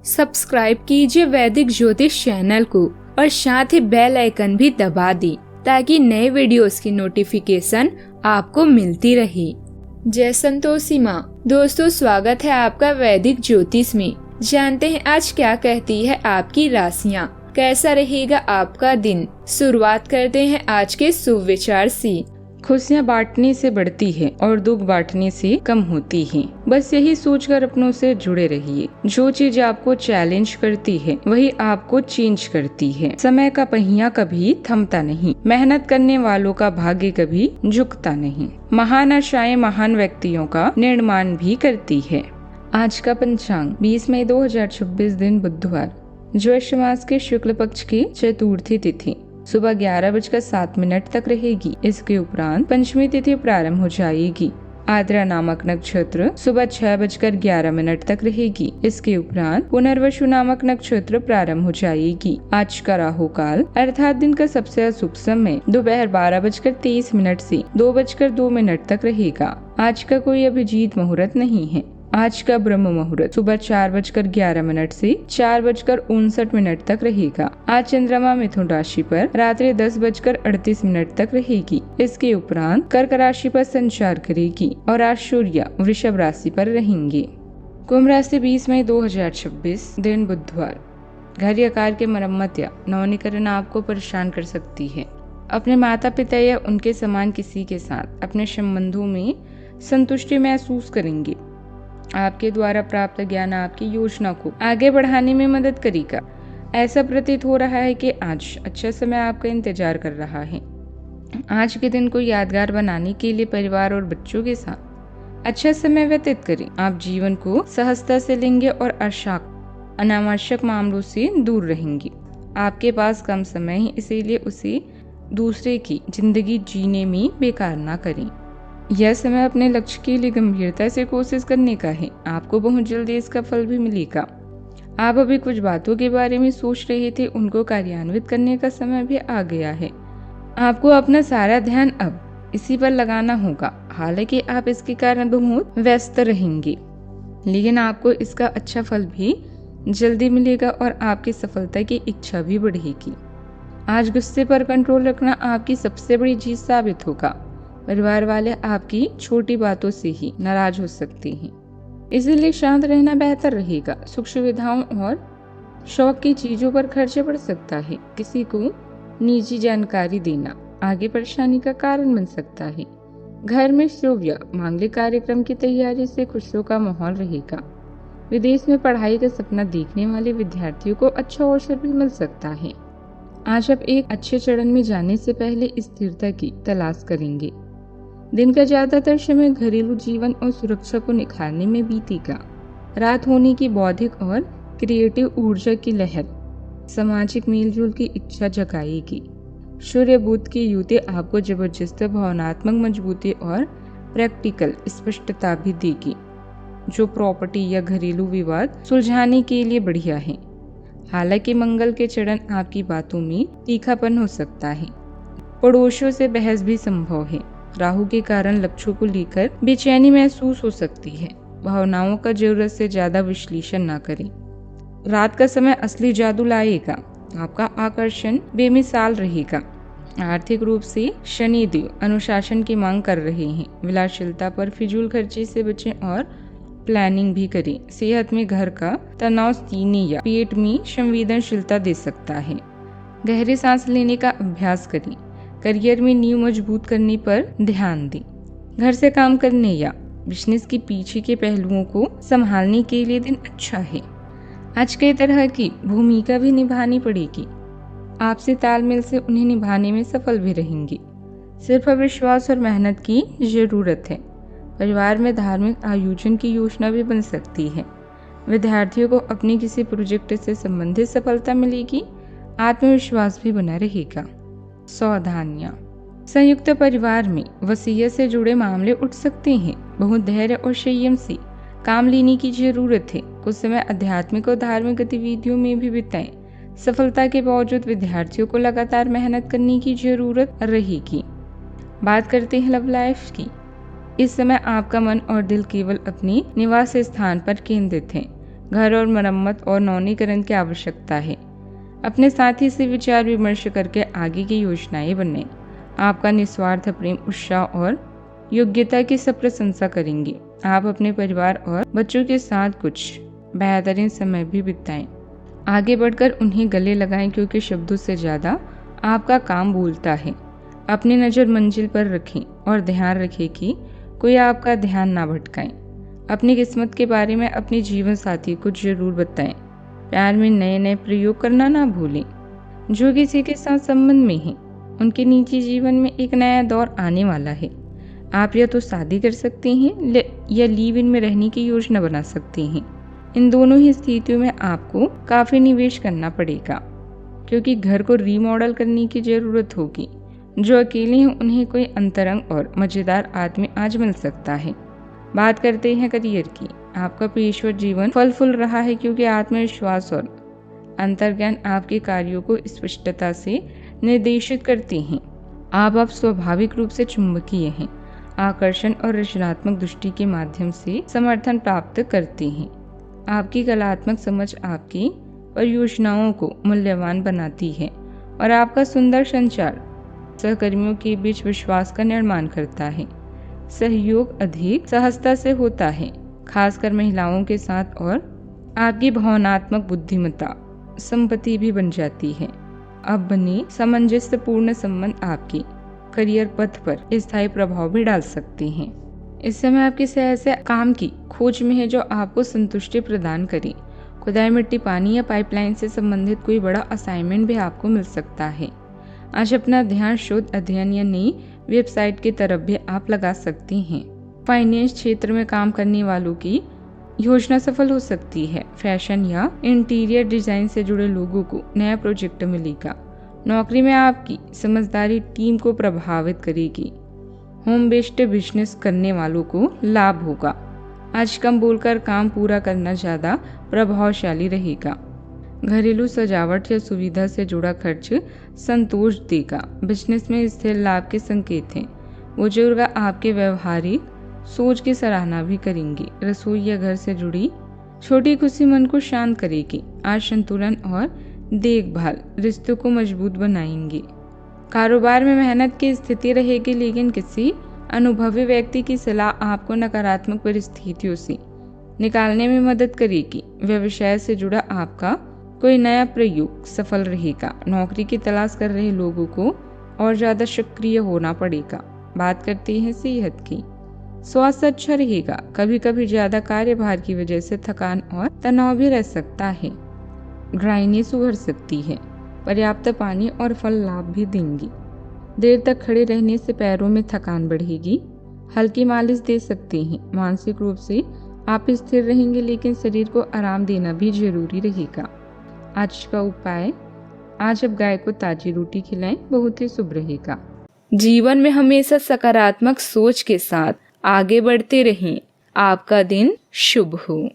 Subscribe कीजिए वैदिक ज्योतिष चैनल को और साथ ही बेल आइकन भी दबा दी ताकि नए वीडियोस की नोटिफिकेशन आपको मिलती रहे। जय संतोषी माँ। दोस्तों, स्वागत है आपका वैदिक ज्योतिष में। जानते हैं आज क्या कहती है आपकी राशियाँ, कैसा रहेगा आपका दिन। शुरुआत करते हैं आज के शुभ विचार से। खुशियाँ बांटने से बढ़ती है और दुख बांटने से कम होती है। बस यही सोचकर अपनों से जुड़े रहिए। जो चीज आपको चैलेंज करती है वही आपको चेंज करती है। समय का पहिया कभी थमता नहीं, मेहनत करने वालों का भाग्य कभी झुकता नहीं। महान आशाएं महान व्यक्तियों का निर्माण भी करती है। आज का पंचांग 20 मई 2026 दिन बुधवार, ज्येष्ठ मास के शुक्ल पक्ष की चतुर्थी तिथि सुबह 11:07 तक रहेगी। इसके उपरांत पंचमी तिथि प्रारंभ हो जाएगी। आद्रा नामक नक्षत्र सुबह 6:11 तक रहेगी। इसके उपरांत पुनर्वसु नामक नक्षत्र प्रारंभ हो जाएगी। आज का राहु काल अर्थात दिन का सबसे अशुभ समय दोपहर 12:23 से 2:02 तक रहेगा। आज का कोई अभिजीत मुहूर्त नहीं है। आज का ब्रह्म मुहूर्त सुबह 4:11 से 4:59 तक रहेगा। आज चंद्रमा मिथुन राशि पर रात्रि 10:38 तक रहेगी। इसके उपरांत कर्क राशि पर संचार करेगी और आज सूर्य वृषभ राशि पर रहेंगे। कुंभ राशि 20 मई 2026 दिन बुधवार, घर या कार के मरम्मत या नवीनीकरण आपको परेशान कर सकती है। अपने माता पिता या उनके समान किसी के साथ अपने संबंधों में संतुष्टि महसूस करेंगे। आपके द्वारा प्राप्त ज्ञान आपकी योजना को आगे बढ़ाने में मदद करेगा। ऐसा प्रतीत हो रहा है कि आज अच्छा समय आपका इंतजार कर रहा है। आज के दिन को यादगार बनाने के लिए परिवार और बच्चों के साथ अच्छा समय व्यतीत करें। आप जीवन को सहजता से लेंगे और अनावश्यक मामलों से दूर रहेंगे। आपके पास कम समय है, इसीलिए उसे दूसरे की जिंदगी जीने में बेकार ना करें। यह समय अपने लक्ष्य के लिए गंभीरता से कोशिश करने का है। आपको बहुत जल्दी इसका फल भी मिलेगा। आप अभी कुछ बातों के बारे में सोच रहे थे, उनको कार्यान्वित करने का समय भी आ गया है। आपको अपना सारा ध्यान अब इसी पर लगाना होगा। हालांकि आप इसके कारण बहुत व्यस्त रहेंगे, लेकिन आपको इसका अच्छा फल भी जल्दी मिलेगा और आपकी सफलता की इच्छा भी बढ़ेगी। आज गुस्से पर कंट्रोल रखना आपकी सबसे बड़ी जीत साबित होगा। परिवार वाले आपकी छोटी बातों से ही नाराज हो सकते हैं, इसीलिए शांत रहना बेहतर रहेगा। सुख सुविधाओं और शौक की चीजों पर खर्च बढ़ सकता है। किसी को निजी जानकारी देना आगे परेशानी का कारण बन सकता है। घर में शुभ या मांगलिक कार्यक्रम की तैयारी से खुशियों का माहौल रहेगा। विदेश में पढ़ाई का सपना देखने वाले विद्यार्थियों को अच्छा अवसर भी मिल सकता है। आज आप एक अच्छे चरण में जाने से पहले स्थिरता की तलाश करेंगे। दिन का ज्यादातर समय घरेलू जीवन और सुरक्षा को निखारने में बीतेगा। रात होने की बौद्धिक और क्रिएटिव ऊर्जा की लहर सामाजिक मेलजोल की इच्छा जगाएगी। सूर्य बुध की युति आपको जबरदस्त भावनात्मक मजबूती और प्रैक्टिकल स्पष्टता भी देगी, जो प्रॉपर्टी या घरेलू विवाद सुलझाने के लिए बढ़िया है। हालांकि मंगल के चरण आपकी बातों में तीखापन हो सकता है। पड़ोसियों से बहस भी संभव है। राहु के कारण लक्ष्यों को लेकर बेचैनी महसूस हो सकती है। भावनाओं का जरूरत से ज्यादा विश्लेषण न करें। रात का समय असली जादू लाएगा। आपका आकर्षण बेमिसाल रहेगा। आर्थिक रूप से शनिदेव अनुशासन की मांग कर रहे हैं। विलासिता पर फिजूल खर्ची से बचें और प्लानिंग भी करें। सेहत में घर का तनाव सीने या पेट में संवेदनशीलता दे सकता है। गहरी सांस लेने का अभ्यास करें। करियर में नींव मजबूत करने पर ध्यान दें। घर से काम करने या बिजनेस के पीछे के पहलुओं को संभालने के लिए दिन अच्छा है। आज कई तरह की भूमिका भी निभानी पड़ेगी। आपसी तालमेल से उन्हें निभाने में सफल भी रहेंगे। सिर्फ विश्वास और मेहनत की जरूरत है। परिवार में धार्मिक आयोजन की योजना भी बन सकती है। विद्यार्थियों को अपने किसी प्रोजेक्ट से संबंधित सफलता मिलेगी। आत्मविश्वास भी बना रहेगा। सावधानियां। संयुक्त परिवार में वसीयत से जुड़े मामले उठ सकते हैं। बहुत धैर्य और संयम से काम लेने की जरूरत है। कुछ समय आध्यात्मिक और धार्मिक गतिविधियों में भी बिताएं। सफलता के बावजूद विद्यार्थियों को लगातार मेहनत करने की जरूरत रहेगी। बात करते हैं लव लाइफ की। इस समय आपका मन और दिल केवल अपने निवास स्थान पर केंद्रित है। घर और मरम्मत और नवीनीकरण की आवश्यकता है। अपने साथी से विचार विमर्श करके आगे की योजनाएं बनाएं। आपका निस्वार्थ प्रेम, उत्साह और योग्यता की सब प्रशंसा करेंगे। आप अपने परिवार और बच्चों के साथ कुछ बेहतरीन समय भी बिताएं। आगे बढ़कर उन्हें गले लगाएं, क्योंकि शब्दों से ज़्यादा आपका काम बोलता है। अपनी नज़र मंजिल पर रखें और ध्यान रखें कि कोई आपका ध्यान ना भटकाए। अपनी किस्मत के बारे में अपने जीवन साथी को जरूर बताएं। प्यार में नए नए प्रयोग करना ना भूलें। जो किसी के साथ संबंध में हैं, उनके निजी जीवन में एक नया दौर आने वाला है। आप या तो शादी कर सकते हैं या लिव इन में रहने की योजना बना सकते हैं। इन दोनों ही स्थितियों में आपको काफी निवेश करना पड़ेगा, क्योंकि घर को रीमॉडल करने की जरूरत होगी। जो अकेले हैं उन्हें कोई अंतरंग और मजेदार आदमी आज मिल सकता है। बात करते हैं करियर की। आपका पेशेवर जीवन फल फूल रहा है, क्योंकि आत्मविश्वास और अंतर्ज्ञान आपके कार्यों को स्पष्टता से निर्देशित करते हैं। आप स्वाभाविक रूप से चुंबकीय हैं, आकर्षण और रचनात्मक दृष्टि के माध्यम से समर्थन प्राप्त करते हैं। आपकी कलात्मक समझ आपकी परियोजनाओं को मूल्यवान बनाती है और आपका सुंदर संचार सहकर्मियों के बीच विश्वास का निर्माण करता है। सहयोग अधिक सहजता से होता है, खासकर महिलाओं के साथ, और आपकी भावनात्मक बुद्धिमत्ता संपत्ति भी बन जाती है। अब बने सामंजस्यपूर्ण संबंध आपके करियर पथ पर स्थायी प्रभाव भी डाल सकते हैं। इस समय आपकी ऐसे काम की खोज में है जो आपको संतुष्टि प्रदान करे। खुदाई, मिट्टी, पानी या पाइपलाइन से संबंधित कोई बड़ा असाइनमेंट भी आपको मिल सकता है। आज अपना ध्यान शोध, अध्ययन या नई वेबसाइट की तरफ भी आप लगा सकते हैं। फाइनेंस क्षेत्र में काम करने वालों की योजना सफल हो सकती है। फैशन या इंटीरियर डिजाइन से जुड़े लोगों को नया प्रोजेक्ट मिलेगा। नौकरी में आपकी समझदारी टीम को प्रभावित करेगी। होम बेस्ड बिजनेस करने वालों को लाभ होगा। आज कम बोलकर काम पूरा करना ज्यादा प्रभावशाली रहेगा। घरेलू सजावट या सुविधा से जुड़ा खर्च संतोष देगा। बिजनेस में स्थिर लाभ के संकेत हैं। बुजुर्ग आपके व्यवहारिक सोच की सराहना भी करेंगे। रसोई या घर से जुड़ी छोटी खुशी मन को शांत करेगी। आज संतुलन और देखभाल रिश्तों को मजबूत बनाएंगे। कारोबार में मेहनत की स्थिति रहेगी, लेकिन किसी अनुभवी व्यक्ति की सलाह आपको नकारात्मक परिस्थितियों से निकालने में मदद करेगी। व्यवसाय से जुड़ा आपका कोई नया प्रयोग सफल रहेगा। नौकरी की तलाश कर रहे लोगों को और ज्यादा सक्रिय होना पड़ेगा। बात करते हैं सेहत की। स्वास्थ्य अच्छा रहेगा। कभी कभी ज्यादा कार्यभार की वजह से थकान और तनाव भी रह सकता है। ड्राइनेस उभर सकती है। पर्याप्त पानी और फल लाभ भी देंगी। देर तक खड़े रहने से पैरों में थकान बढ़ेगी। हल्की मालिश दे सकते हैं। मानसिक रूप से आप स्थिर रहेंगे, लेकिन शरीर को आराम देना भी जरूरी रहेगा। आज का उपाय, आज अब गाय को ताजी रोटी खिलाएं, बहुत ही शुभ रहेगा। जीवन में हमेशा सकारात्मक सोच के साथ आगे बढ़ते रहें। आपका दिन शुभ हो।